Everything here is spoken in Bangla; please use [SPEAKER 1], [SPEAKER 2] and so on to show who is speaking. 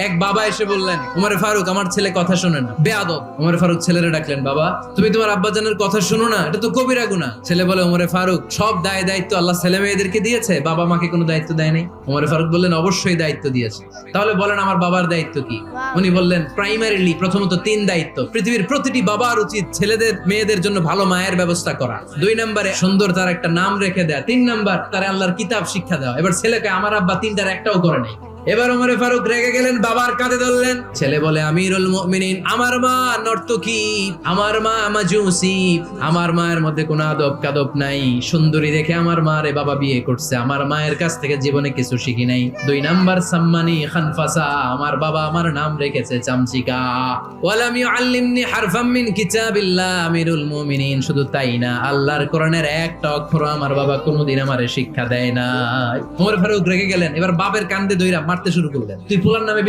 [SPEAKER 1] এক বাবা এসে বললেন, উমরে ফারুক আমার ছেলে কথা শোনে না, বেয়াদব। উমরে ফারুক ছেলেরে ডাকলেন, বাবা তুমি তোমার আব্বাজানের কথা শোনো না, এটা তো কবিরা গুনাহ। ছেলে বলে, উমরে ফারুক সব দায় দায়িত্ব আল্লাহ ছেলে মেয়েদেরকে দিয়েছে, বাবা মাকে কোনো দায়িত্ব দেয় নাই। উমরে ফারুক বললেন, অবশ্যই দায়িত্ব দিয়েছে। তাহলে বলেন আমার বাবার দায়িত্ব কি? উনি বললেন, প্রাইমারিলি প্রথমত 3 দায়িত্ব। পৃথিবীর প্রতিটি বাবার উচিত ছেলেদের মেয়েদের জন্য ভালো মায়ের ব্যবস্থা করা। 2 নম্বরে সুন্দর তার একটা নাম রেখে দেয়া। 3 নাম্বার তার আল্লাহর কিতাব শিক্ষা দেওয়া। এবার ছেলেকে আমার আব্বা 3টার একটাও করে নাই। এবার ওমরে ফারুক রেগে গেলেন, বাবার কাঁধে ধরলেন। ছেলে বলে, আমিরুল মুমিনিন, আমার মা নর্তকী, আমার মা মাজুসি, আমার মায়ের মধ্যে কোনো আদব কাদব নাই, সুন্দরী দেখে আমার মা রে বাবা বিয়ে করছে, আমার মায়ের কাছ থেকে জীবনে কিছু শিখি নাই। 2 নাম্বার সাম্মানি খানফাসা, আমার বাবা আমার নাম রেখেছে চামচিকা। ওয়ালাম ইউআল্লিমনি হারফাম মিন কিতাবিল্লাহ, আমিরুল মুমিনিন, শুধু তাই না, আল্লাহর কোরআনের একটা অক্ষর আমার বাবা কোনোদিন আমারে শিক্ষা দেয় না। ওমর ফারুক রেগে গেলেন, এবার বাপের কান্দে দইরা মারতে শুরু করলেন। তুই ফুলার নামে